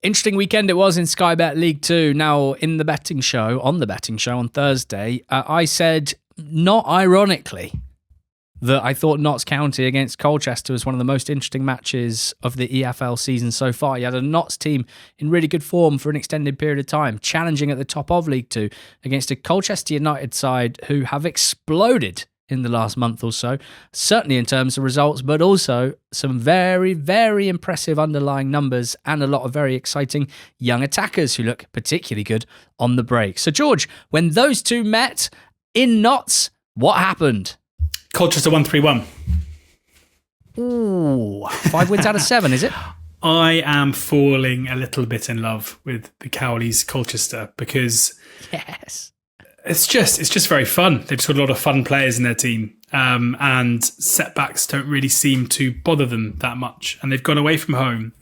Interesting weekend it was in Sky Bet League 2. Now, on the betting show on Thursday, I said, not ironically, that I thought Notts County against Colchester was one of the most interesting matches of the EFL season so far. You had a Notts team in really good form for an extended period of time, challenging at the top of League 2 against a Colchester United side who have exploded in the last month or so, certainly in terms of results, but also some very, very impressive underlying numbers and a lot of very exciting young attackers who look particularly good on the break. So, George, when those two met in Notts, what happened? Colchester won 3-1. Ooh, 5 wins out of 7, is it? I am falling a little bit in love with the Cowleys Colchester because yes, it's just very fun. They've just got a lot of fun players in their team, and setbacks don't really seem to bother them that much. And they've gone away from home.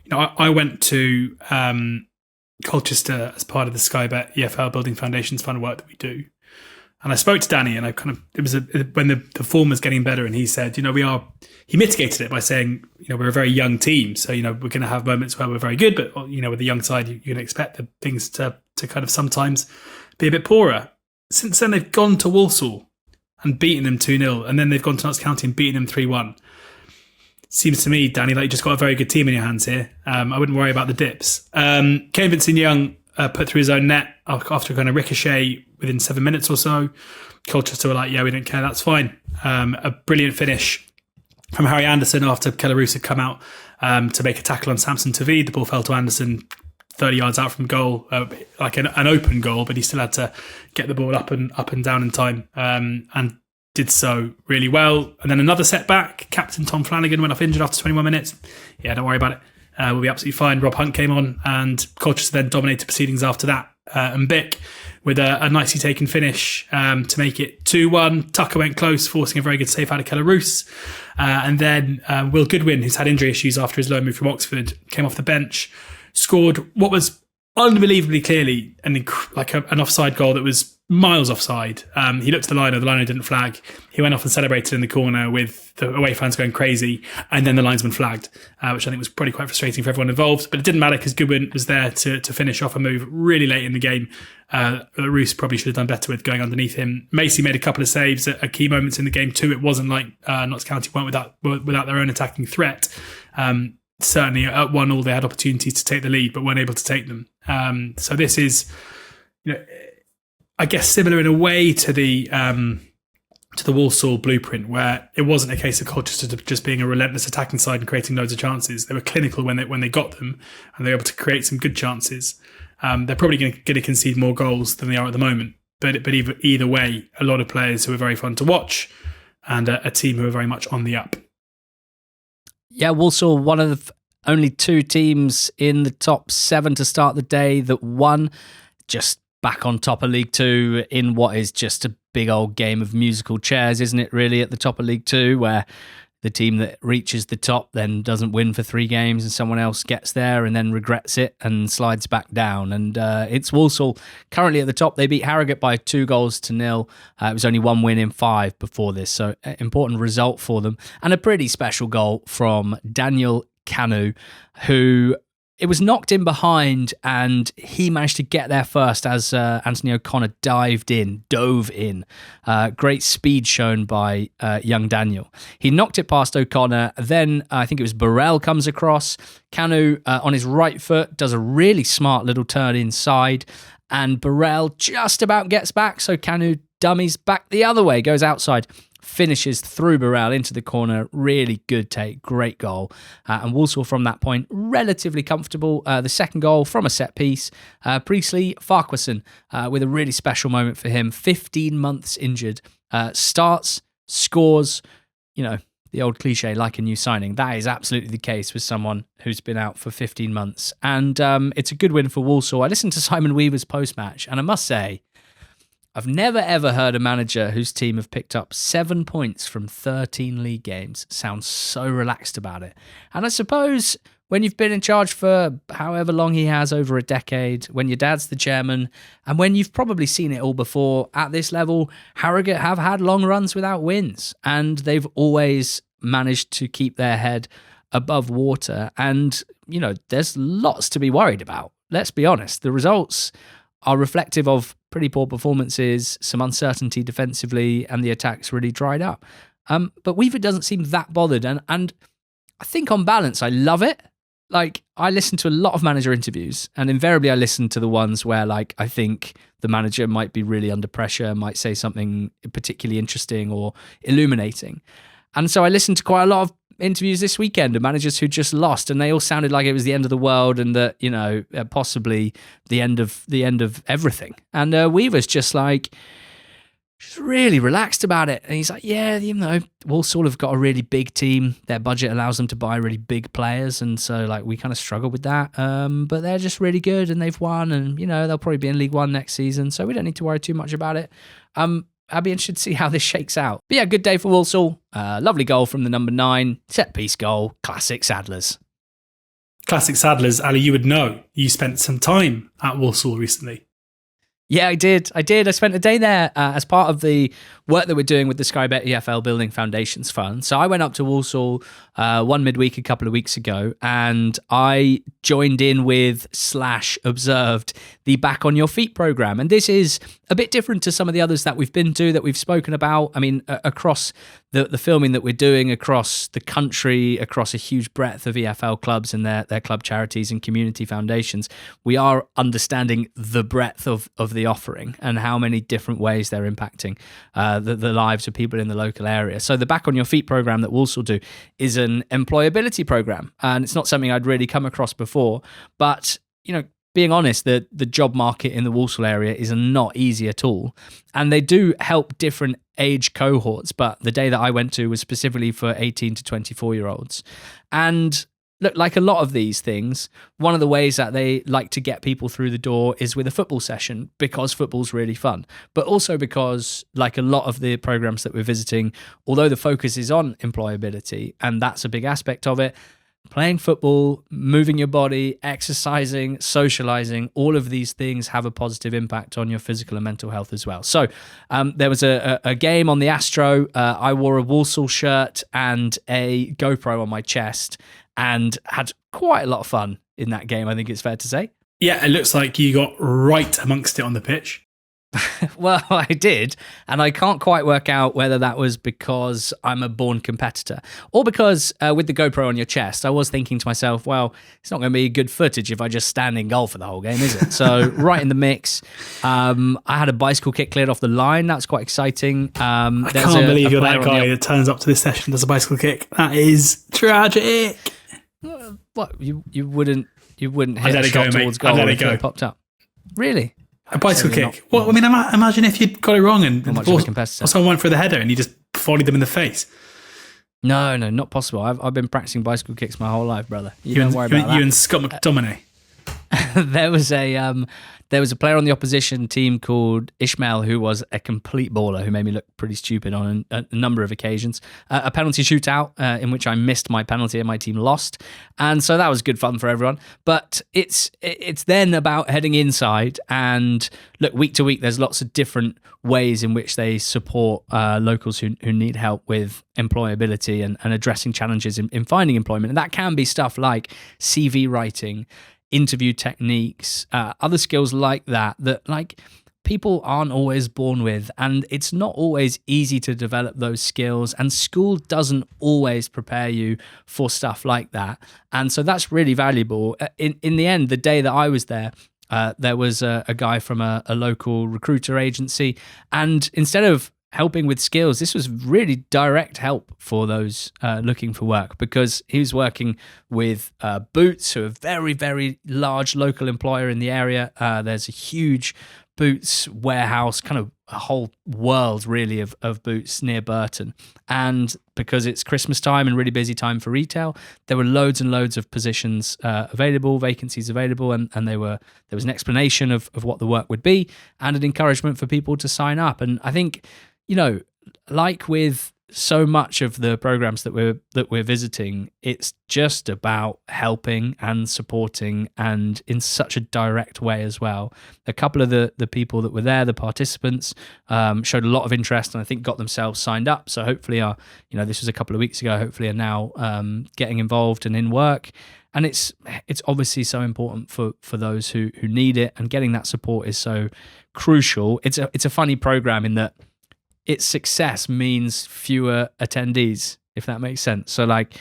You know, I went to Colchester as part of the Sky Bet EFL Building Foundations fund work that we do. And I spoke to Danny, and it was when the form was getting better, and he said, he mitigated it by saying, we're a very young team, so we're going to have moments where we're very good, but with the young side, you're going to expect the things to kind of sometimes be a bit poorer. Since then, they've gone to Walsall and beaten them 2-0, and then they've gone to Notts County and beaten them 3-1. Seems to me, Danny, like you just got a very good team in your hands here. I wouldn't worry about the dips. Kane Vincent-Young put through his own net after a kind of ricochet within 7 minutes or so. Colchester were like, yeah, we don't care, that's fine. A brilliant finish from Harry Anderson after Keller had come out to make a tackle on Samson Tavid. The ball fell to Anderson 30 yards out from goal, like an open goal, but he still had to get the ball up and down in time, and did so really well. And then another setback. Captain Tom Flanagan went off injured after 21 minutes. Yeah, don't worry about it. We'll be absolutely fine. Rob Hunt came on, and Colchester then dominated proceedings after that. And Bick with a nicely taken finish to make it 2-1. Tucker went close, forcing a very good save out of Keller Roos. And then Will Goodwin, who's had injury issues after his loan move from Oxford, came off the bench, scored what was unbelievably clearly an offside goal that was miles offside. He looked at the liner didn't flag. He went off and celebrated in the corner with the away fans going crazy, and then the linesman flagged, which I think was probably quite frustrating for everyone involved. But it didn't matter because Goodwin was there to finish off a move really late in the game. Roos probably should have done better with going underneath him. Macy made a couple of saves at key moments in the game too. It wasn't like Notts County went without their own attacking threat. Certainly at 1-1 they had opportunities to take the lead but weren't able to take them. So this is, I guess, similar in a way to the Walsall blueprint, where it wasn't a case of Colchester just being a relentless attacking side and creating loads of chances. They were clinical when they got them, and they were able to create some good chances. They're probably going to concede more goals than they are at the moment, but either way, a lot of players who are very fun to watch, and a team who are very much on the up. Yeah, Walsall, one of the only two teams in the top 7 to start the day that won, just back on top of League 2 in what is just a big old game of musical chairs, isn't it, really, at the top of League 2, where the team that reaches the top then doesn't win for 3 games and someone else gets there and then regrets it and slides back down. And it's Walsall currently at the top. They beat Harrogate by 2-0. It was only 1 win in 5 before this, so an important result for them. And a pretty special goal from Daniel Canu, who it was knocked in behind and he managed to get there first as Anthony O'Connor dove in. Great speed shown by young Daniel. He knocked it past O'Connor. Then I think it was Burrell comes across. Canu on his right foot does a really smart little turn inside, and Burrell just about gets back. So Canu dummies back the other way, goes outside, finishes through Burrell into the corner. Really good take, great goal. And Walsall from that point, relatively comfortable. The second goal from a set piece. Priestley Farquharson with a really special moment for him. 15 months injured. Starts, scores, the old cliche, like a new signing. That is absolutely the case with someone who's been out for 15 months. And it's a good win for Walsall. I listened to Simon Weaver's post-match, and I must say, I've never ever heard a manager whose team have picked up 7 points from 13 league games sound so relaxed about it. And I suppose when you've been in charge for however long he has, over a decade, when your dad's the chairman, and when you've probably seen it all before at this level, Harrogate have had long runs without wins, and they've always managed to keep their head above water. And there's lots to be worried about. Let's be honest. The results are reflective of pretty poor performances, some uncertainty defensively, and the attacks really dried up. But Weaver doesn't seem that bothered. And I think on balance, I love it. Like, I listen to a lot of manager interviews, and invariably I listen to the ones where, like, I think the manager might be really under pressure, might say something particularly interesting or illuminating. And so I listened to quite a lot of interviews this weekend of managers who just lost, and they all sounded like it was the end of the world and that, possibly the end of everything. And Weaver's just really relaxed about it. And he's like, yeah, Walsall have got a really big team. Their budget allows them to buy really big players. And so, like, we kind of struggle with that. But they're just really good and they've won. And, they'll probably be in League One next season. So we don't need to worry too much about it. I'll be interested to see how this shakes out. But yeah, good day for Walsall. Lovely goal from the number 9. Set-piece goal. Classic Saddlers. Classic Saddlers. Ali, you would know. You spent some time at Walsall recently. Yeah, I did. I spent a day there as part of the work that we're doing with the Sky Bet EFL Building Foundations Fund. So I went up to Walsall one midweek a couple of weeks ago, and I joined in with / observed the Back on Your Feet program. And this is a bit different to some of the others that we've been to, that we've spoken about. I mean, across the filming that we're doing across the country, across a huge breadth of EFL clubs and their club charities and community foundations, we are understanding the breadth of the offering and how many different ways they're impacting the lives of people in the local area. So the Back on Your Feet program that Walsall do is an employability program, and it's not something I'd really come across before. But being honest, the job market in the Walsall area is not easy at all, and they do help different age cohorts. But the day that I went to was specifically for 18 to 24-year-olds, and look, like a lot of these things, one of the ways that they like to get people through the door is with a football session, because football's really fun. But also because, like a lot of the programs that we're visiting, although the focus is on employability, and that's a big aspect of it, playing football, moving your body, exercising, socializing, all of these things have a positive impact on your physical and mental health as well. So there was a game on the Astro. I wore a Walsall shirt and a GoPro on my chest, and had quite a lot of fun in that game, I think it's fair to say. Yeah, it looks like you got right amongst it on the pitch. Well, I did, and I can't quite work out whether that was because I'm a born competitor or because with the GoPro on your chest, I was thinking to myself, well, it's not going to be good footage if I just stand in goal for the whole game, is it? So right in the mix. I had a bicycle kick cleared off the line. That's quite exciting. I can't believe you're that guy that turns up to this session and does a bicycle kick. That is tragic. What, you wouldn't hit a shot towards goal if it popped up? Really? A bicycle kick. Well, I mean, imagine if you'd got it wrong and someone went for the header and you just volleyed them in the face. No, not possible. I've been practicing bicycle kicks my whole life, brother. Don't worry about that. You and Scott McTominay. There was a player on the opposition team called Ishmael who was a complete baller, who made me look pretty stupid on a number of occasions. A penalty shootout in which I missed my penalty and my team lost, and so that was good fun for everyone. But it's then about heading inside, and look, week to week there's lots of different ways in which they support locals who need help with employability and addressing challenges in finding employment, and that can be stuff like CV writing, interview techniques, other skills like that like people aren't always born with, and it's not always easy to develop those skills, and school doesn't always prepare you for stuff like that. And so that's really valuable. In the end, the day that I was there, there was a guy from a local recruiter agency, and instead of helping with skills, this was really direct help for those looking for work, because he was working with Boots, who are a very, very large local employer in the area. There's a huge Boots warehouse, kind of a whole world really of Boots near Burton. And because it's Christmas time and really busy time for retail, there were loads and loads of positions available, vacancies available, and there was an explanation of what the work would be and an encouragement for people to sign up. And I think, like with so much of the programs that we're visiting, it's just about helping and supporting, and in such a direct way as well. A couple of the people that were there, the participants, showed a lot of interest, and I think got themselves signed up. So hopefully this was a couple of weeks ago, hopefully are now getting involved and in work. And it's obviously so important for those who need it, and getting that support is so crucial. It's a funny program in that its success means fewer attendees, if that makes sense. So like,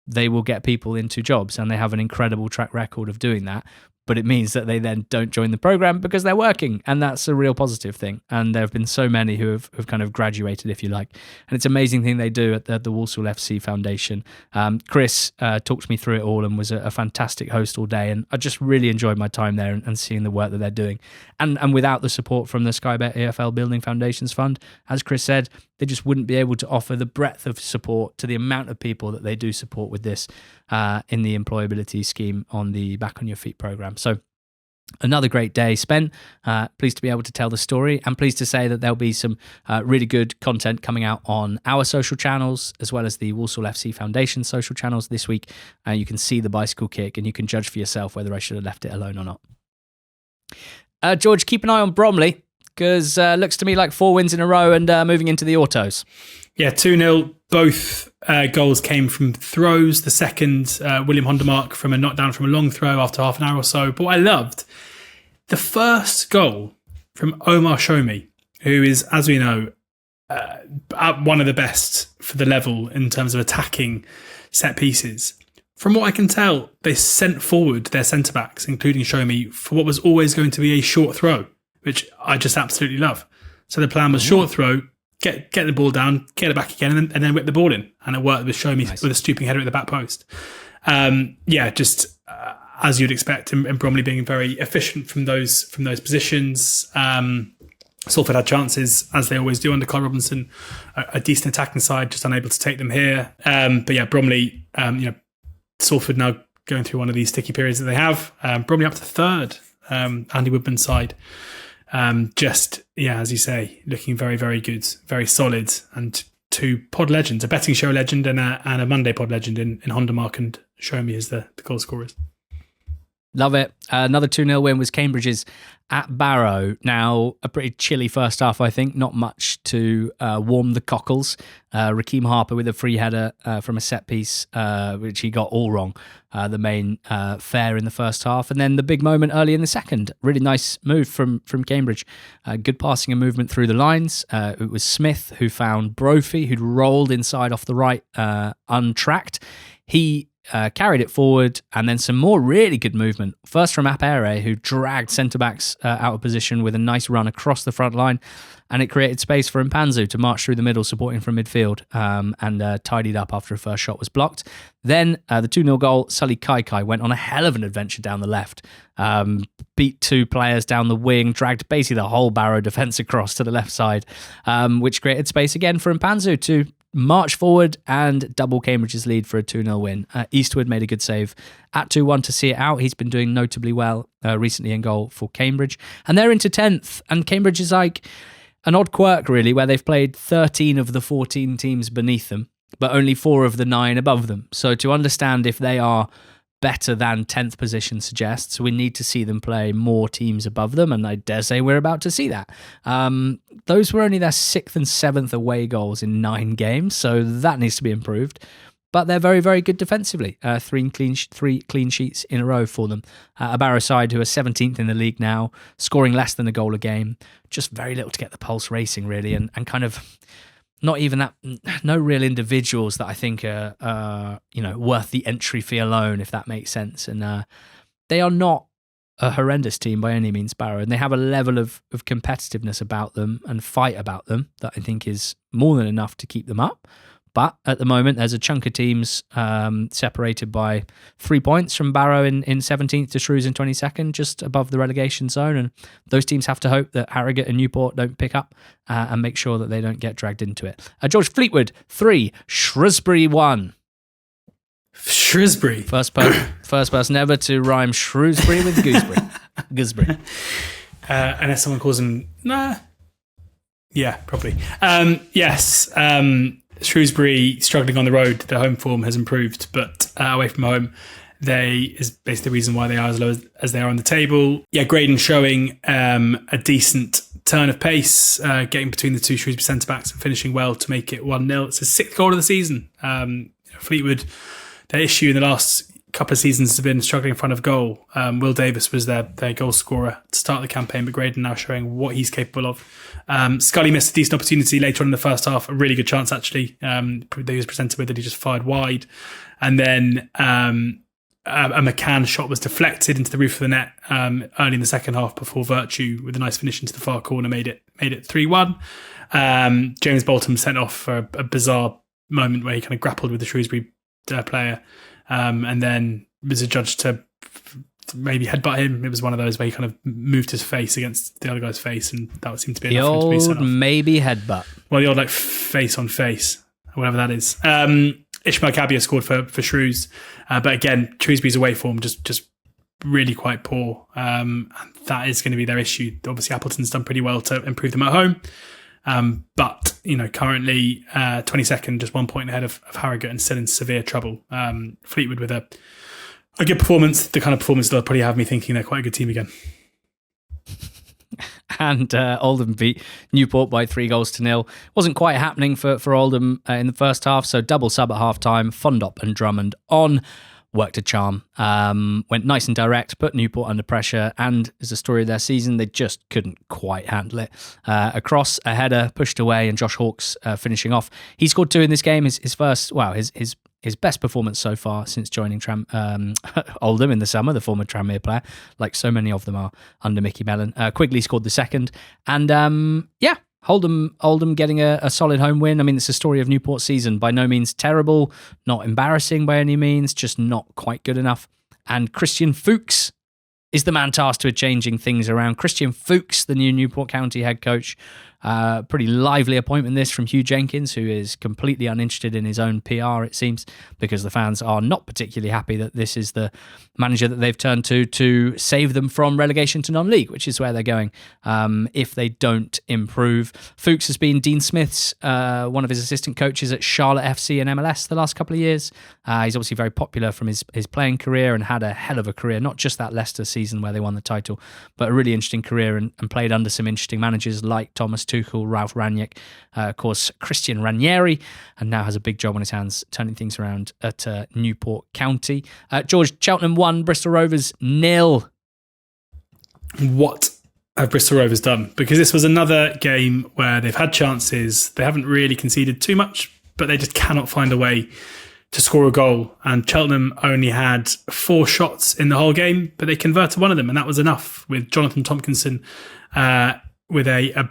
they will get people into jobs, and they have an incredible track record of doing that. But it means that they then don't join the program because they're working, and that's a real positive thing. And there have been so many who have kind of graduated, if you like. And it's an amazing thing they do at the Walsall FC Foundation. Chris talked me through it all and was a fantastic host all day. And I just really enjoyed my time there and seeing the work that they're doing. And without the support from the Sky Bet EFL Building Foundations Fund, as Chris said, they just wouldn't be able to offer the breadth of support to the amount of people that they do support with this in the employability scheme on the Back on Your Feet program. So another great day spent. Pleased to be able to tell the story, and pleased to say that there'll be some really good content coming out on our social channels, as well as the Walsall FC Foundation social channels this week. You can see the bicycle kick, and you can judge for yourself whether I should have left it alone or not. George, keep an eye on Bromley, because looks to me like 4 wins in a row and moving into the autos. Yeah, 2-0. Both goals came from throws. The second, William Hondermark from a knockdown from a long throw after half an hour or so. But what I loved, the first goal from Omar Shomi, who is, as we know, one of the best for the level in terms of attacking set pieces. From what I can tell, they sent forward their centre-backs, including Shomi, for what was always going to be a short throw, which I just absolutely love. So the plan was short throw, get the ball down, get it back again, and then whip the ball in. And it worked with Shomi with a stooping header at the back post. As you'd expect, and Bromley being very efficient from those positions. Salford had chances, as they always do under Carl Robinson, a decent attacking side, just unable to take them here. Bromley, Salford now going through one of these sticky periods that they have. Bromley up to third, Andy Woodman's side. As you say, looking very, very good, very solid, and 2 pod legends, a betting show legend and a Monday pod legend in Hondermark and Shomi as the goal scorers. Love it. Another 2-0 win was Cambridge's at Barrow. Now, a pretty chilly first half, I think. Not much to warm the cockles. Raheem Harper with a free header from a set piece, which he got all wrong. The main fare in the first half. And then the big moment early in the second. Really nice move from Cambridge. Good passing and movement through the lines. It was Smith who found Brophy, who'd rolled inside off the right, untracked. He carried it forward, and then some more really good movement. First from Apere, who dragged centre-backs out of position with a nice run across the front line, and it created space for Mpanzu to march through the middle, supporting from midfield, and tidied up after a first shot was blocked. Then the 2-0 goal, Sully Kaikai went on a hell of an adventure down the left, beat 2 players down the wing, dragged basically the whole Barrow defence across to the left side, which created space again for Mpanzu to march forward and double Cambridge's lead for a 2-0 win. Eastwood made a good save at 2-1 to see it out. He's been doing notably well recently in goal for Cambridge. And they're into 10th. And Cambridge is like an odd quirk, really, where they've played 13 of the 14 teams beneath them, but only 4 of the 9 above them. So to understand if they are better than 10th position suggests, we need to see them play more teams above them, and I dare say we're about to see that. Those were only their 6th and 7th away goals in 9 games, so that needs to be improved. But they're very, very good defensively. 3 clean sheets in a row for them. A Barrow side who are 17th in the league now, scoring less than a goal a game. Just very little to get the pulse racing, really, and kind of not even that, no real individuals that I think are worth the entry fee alone, if that makes sense. And they are not a horrendous team by any means, Barrow, and they have a level of competitiveness about them and fight about them that I think is more than enough to keep them up. But at the moment, there's a chunk of teams separated by 3 points from Barrow in 17th to Shrews in 22nd, just above the relegation zone. And those teams have to hope that Harrogate and Newport don't pick up and make sure that they don't get dragged into it. George, Fleetwood 3, Shrewsbury 1. Shrewsbury. First person ever to rhyme Shrewsbury with gooseberry. Gooseberry. Unless someone calls him... Nah. Yeah, probably. Yes. Shrewsbury struggling on the road. Their home form has improved, but away from home, is basically the reason why they are as low as they are on the table. Yeah, Graydon showing a decent turn of pace, getting between the two Shrewsbury centre-backs and finishing well to make it 1-0. It's his 6th goal of the season. Fleetwood, their issue in the last couple of seasons has been struggling in front of goal. Will Davis was their goal scorer to start the campaign, but Graydon now showing what he's capable of. Scully missed a decent opportunity later on in the first half, a really good chance actually, that he was presented with, that he just fired wide. And then a McCann shot was deflected into the roof of the net early in the second half before Virtue, with a nice finish into the far corner, made it 3-1. James Bolton sent off for a bizarre moment where he kind of grappled with the Shrewsbury player, and then was adjudged to maybe headbutt him. It was one of those where he kind of moved his face against the other guy's face, and that seemed to be enough for him to be sent off. Maybe headbutt. Well, the old like face on face, whatever that is. Ishmael Kabia scored for Shrews, but again, Shrewsbury's away form just really quite poor, and that is going to be their issue. Obviously, Appleton's done pretty well to improve them at home, but currently 22nd, just 1 point ahead of Harrogate, and still in severe trouble. Fleetwood with a good performance, the kind of performance that'll probably have me thinking they're quite a good team again. And Oldham beat Newport by 3-0. Wasn't quite happening for Oldham in the first half, so double sub at half-time. Fondop and Drummond on. Worked a charm. Went nice and direct, put Newport under pressure, and as a story of their season, they just couldn't quite handle it. Across, a header pushed away, and Josh Hawkes finishing off. He scored 2 in this game, his best performance so far since joining Oldham in the summer, the former Tranmere player, like so many of them are under Mickey Mellon. Quigley scored the second, and Oldham getting a solid home win. I mean, it's a story of Newport's season. By no means terrible, not embarrassing by any means, just not quite good enough. And Christian Fuchs is the man tasked with changing things around. Christian Fuchs, the new Newport County head coach. Pretty lively appointment this from Hugh Jenkins, who is completely uninterested in his own PR, it seems, because the fans are not particularly happy that this is the manager that they've turned to save them from relegation to non-league, which is where they're going if they don't improve. Fuchs has been Dean Smith's one of his assistant coaches at Charlotte FC and MLS the last couple of years. He's obviously very popular from his playing career and had a hell of a career, not just that Leicester season where they won the title, but a really interesting career and played under some interesting managers like Thomas Tuchel, Ralph Rangnick, of course, Christian Ranieri, and now has a big job on his hands turning things around at Newport County. George, Cheltenham 1, Bristol Rovers 0. What have Bristol Rovers done? Because this was another game where they've had chances, they haven't really conceded too much, but they just cannot find a way to score a goal. And Cheltenham only had 4 shots in the whole game, but they converted one of them, and that was enough, with Jonathan Tompkinson with a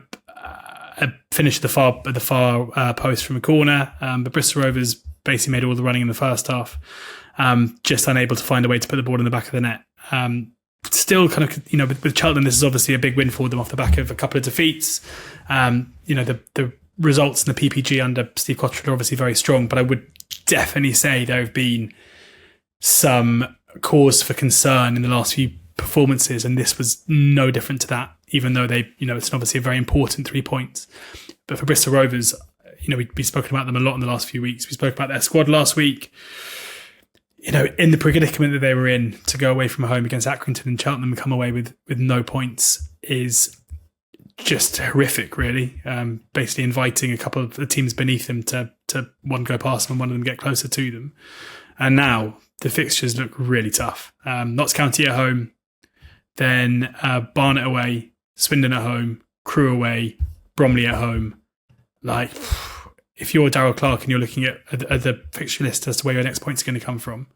finish at the far post from a corner. But Bristol Rovers basically made all the running in the first half, just unable to find a way to put the ball in the back of the net. Still kind of, with Cheltenham, this is obviously a big win for them off the back of a couple of defeats. The results in the PPG under Steve Cottrell are obviously very strong, but I would definitely say there have been some cause for concern in the last few performances, and this was no different to that, even though it's obviously a very important 3 points. But for Bristol Rovers, we've spoken about them a lot in the last few weeks. We spoke about their squad last week. In the predicament that they were in, to go away from home against Accrington and Cheltenham and come away with no points is just horrific, really. Basically inviting a couple of the teams beneath them to one go past them and one of them get closer to them. And now the fixtures look really tough. Notts County at home, then Barnet away, Swindon at home, Crewe away, Bromley at home. Like, if you're Darryl Clark and you're looking at the fixture list as to where your next points are going to come from,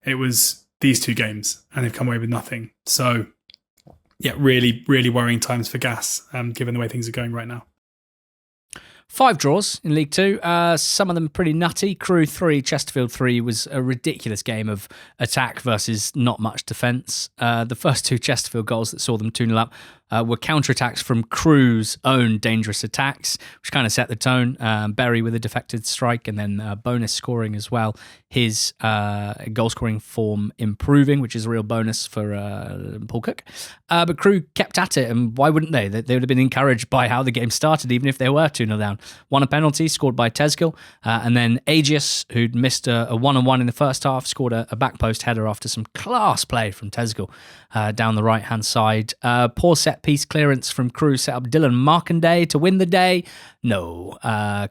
it was these 2 games, and they've come away with nothing. So, yeah, really, really worrying times for Gas, given the way things are going right now. 5 draws in League Two, some of them pretty nutty. Crewe 3, Chesterfield 3 was a ridiculous game of attack versus not much defence. The first 2 Chesterfield goals that saw them 2-0 up were counterattacks from Crewe's own dangerous attacks, which kind of set the tone. Berry with a deflected strike and then bonus scoring as well. His goal scoring form improving, which is a real bonus for Paul Cook. But Crewe kept at it, and why wouldn't they? They would have been encouraged by how the game started, even if they were 2-0 down. Won a penalty, scored by Tezgel, and then Aegis, who'd missed a 1-on-1 in the first half, scored a back post header after some class play from Tezgel down the right-hand side. Poor set-piece clearance from Crewe set up Dylan Markanday to win the day. No,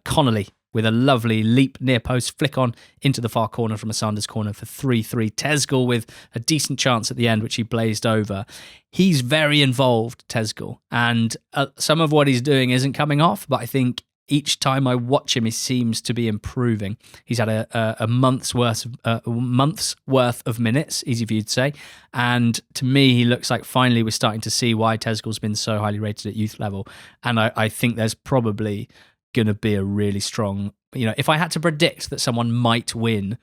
Connolly with a lovely leap near post flick on into the far corner from a Sanders corner for 3-3. Tezgel with a decent chance at the end, which he blazed over. He's very involved, Tezgel, and some of what he's doing isn't coming off, but I think each time I watch him, he seems to be improving. He's had a month's worth of minutes, easy for you to say. And to me, he looks like finally we're starting to see why Tezgel's been so highly rated at youth level. And I think there's probably going to be a really strong, if I had to predict that someone might win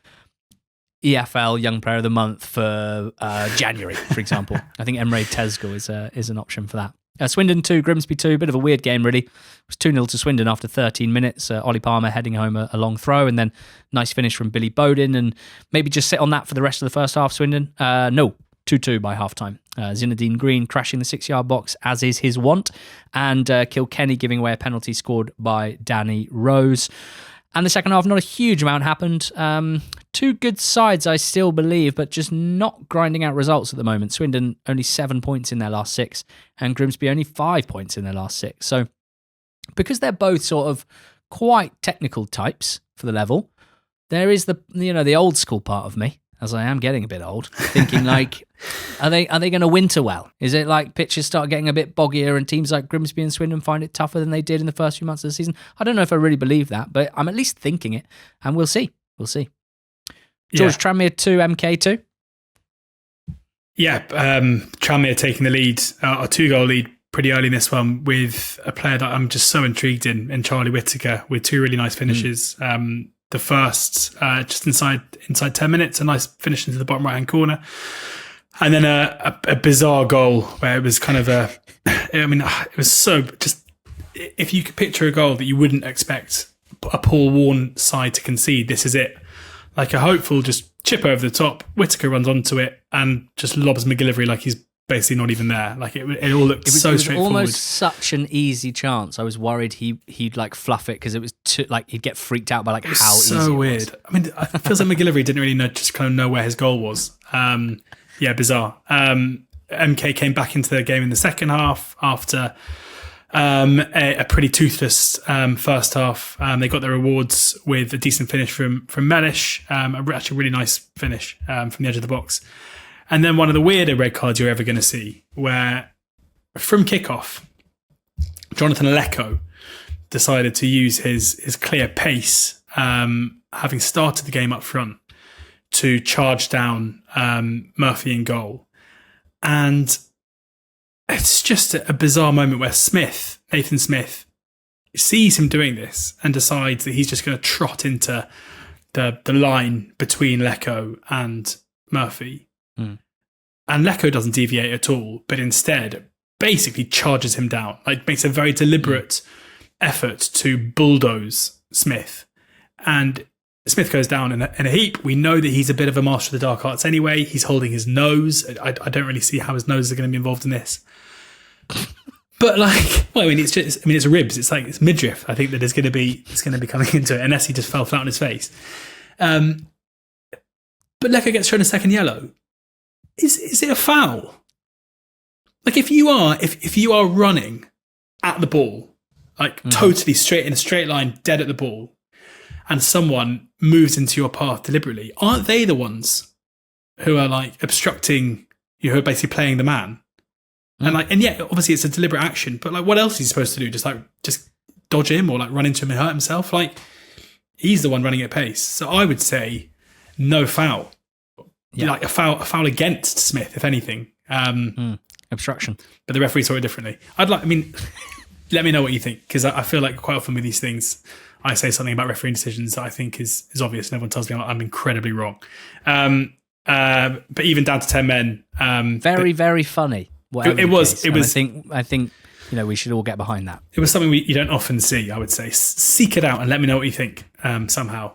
EFL Young Player of the Month for January, for example, I think Emre Tezgel is an option for that. Swindon 2, Grimsby 2, bit of a weird game really. It was 2-0 to Swindon after 13 minutes. Ollie Palmer heading home a long throw, and then nice finish from Billy Bowden, and maybe just sit on that for the rest of the first half, Swindon. No, 2-2 by half-time. Zinedine Green crashing the 6-yard box, as is his wont, and Kilkenny giving away a penalty scored by Danny Rose. And the second half, not a huge amount happened. Two good sides, I still believe, but just not grinding out results at the moment. Swindon only 7 points in their last 6, and Grimsby only 5 points in their last 6. So because they're both sort of quite technical types for the level, there is the old school part of me, as I am getting a bit old, thinking like, are they going to winter well? Is it like pitches start getting a bit boggier and teams like Grimsby and Swindon find it tougher than they did in the first few months of the season? I don't know if I really believe that, but I'm at least thinking it, and we'll see. George, Tranmere 2, MK 2? Yeah, Tranmere taking the lead, a 2-goal lead pretty early in this one, with a player that I'm just so intrigued in Charlie Whittaker, with 2 really nice finishes. The first, just inside 10 minutes, a nice finish into the bottom right-hand corner. And then a bizarre goal where it was kind of it was so just, if you could picture a goal that you wouldn't expect a Paul Warne side to concede, this is it. Like a hopeful just chip over the top, Whittaker runs onto it and just lobs McGillivray like he's basically not even there. Like it all looked so straightforward. It was almost such an ezy chance. I was worried he'd like fluff it because it was too, like he'd get freaked out by like how easy it was. So weird. I mean, it feels like McGillivray didn't really know where his goal was. Bizarre. MK came back into the game in the second half after a pretty toothless first half. They got their rewards with a decent finish from Mellish, actually a really nice finish from the edge of the box. And then one of the weirder red cards you're ever going to see, where from kickoff, Jonathan Elek decided to use his clear pace, having started the game up front, to charge down Murphy in goal. And it's just a bizarre moment where Nathan Smith, sees him doing this and decides that he's just going to trot into the line between Lecco and Murphy. And Lecco doesn't deviate at all, but instead basically charges him down, like makes a very deliberate effort to bulldoze Smith. And Smith goes down in a heap. We know that he's a bit of a master of the dark arts anyway. He's holding his nose. I don't really see how his nose is going to be involved in this. But it's ribs. It's like it's midriff. I think that it's going to be coming into it unless he just fell flat on his face. But Lecco gets shown a second yellow. Is it a foul? Like if you are running at the ball, like totally straight in a straight line, dead at the ball, and someone moves into your path deliberately, aren't they the ones who are like obstructing you, who are basically playing the man? And yeah, obviously it's a deliberate action, but like what else is he supposed to do? Just dodge him or like run into him and hurt himself? Like he's the one running at pace. So I would say no foul. Yeah. Like a foul against Smith, if anything. Obstruction. But the referee saw it differently. Let me know what you think, because I feel like quite often with these things, I say something about refereeing decisions that I think is obvious, and everyone tells me I'm incredibly wrong. But even down to 10 men. Very funny. whatever It the was. case. It And was. I think we should all get behind that. It was something you don't often see, I would say. Seek it out and let me know what you think somehow.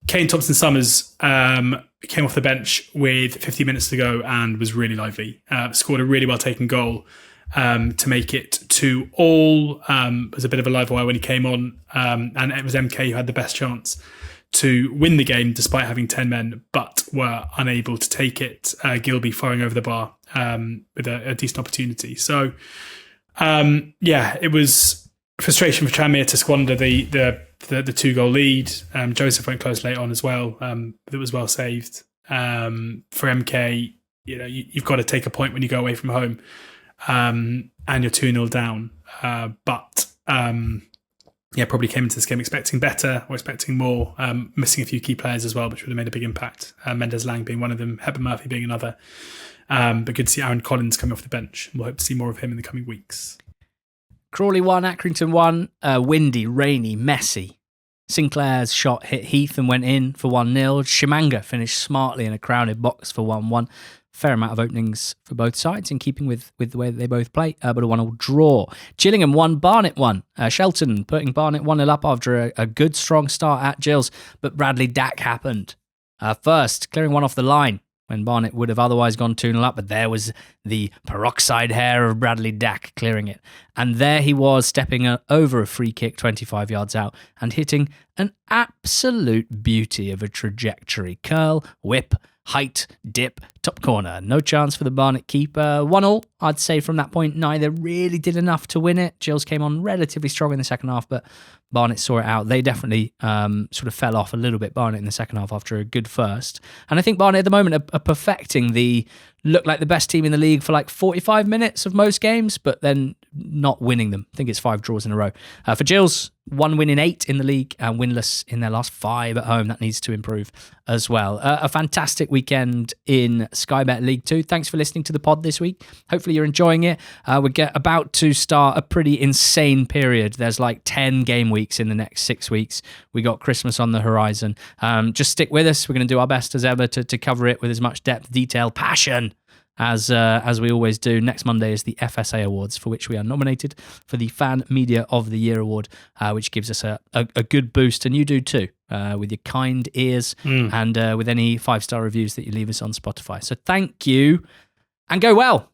Kane Thompson-Summers came off the bench with 50 minutes to go and was really lively. Scored a really well-taken goal to make it 2-2. It was a bit of a live wire when he came on. And it was MK who had the best chance to win the game despite having 10 men, but were unable to take it. Gilby firing over the bar with a decent opportunity. So, it was frustration for Tranmere to squander the 2-goal lead. Joseph went close late on as well. It was well saved. For MK, you've got to take a point when you go away from home, and you're 2-0 down. Probably came into this game expecting better or expecting more, missing a few key players as well, which would have made a big impact. Mendes Lang being one of them, Hepburn Murphy being another. But good to see Aaron Collins coming off the bench. We'll hope to see more of him in the coming weeks. Crawley 1, Accrington 1, windy, rainy, messy. Sinclair's shot hit Heath and went in for 1-0. Shimanga finished smartly in a crowded box for 1-1. Fair amount of openings for both sides in keeping with the way that they both play, but a 1-1 draw. Gillingham 1, Barnet 1. Shelton putting Barnet 1-0 up after a good, strong start at Gills, but Bradley Dack happened. First, clearing one off the line when Barnet would have otherwise gone 2-0 up, but there was the peroxide hair of Bradley Dack clearing it. And there he was, stepping over a free kick 25 yards out and hitting an absolute beauty of a trajectory. Curl, whip, height, dip, top corner. No chance for the Barnet keeper. 1-1, I'd say from that point, neither really did enough to win it. Gills came on relatively strong in the second half, but Barnet saw it out. They definitely sort of fell off a little bit, Barnet, in the second half after a good first. And I think Barnet at the moment are perfecting the look like the best team in the league for like 45 minutes of most games, but then not winning them. I think it's 5 draws in a row. For Gills, 1 win in 8 in the league and winless in their last 5 at home. That needs to improve as well. A fantastic weekend in Sky Bet League 2. Thanks for listening to the pod this week. Hopefully you're enjoying it. We're about to start a pretty insane period. There's like 10 game weeks in the next 6 weeks. We got Christmas on the horizon. Just stick with us. We're going to do our best as ever to cover it with as much depth, detail, passion as we always do. Next Monday is the FSA Awards, for which we are nominated for the Fan Media of the Year Award, which gives us a good boost, and you do too, with your kind ears and with any 5-star reviews that you leave us on Spotify. So thank you, and go well.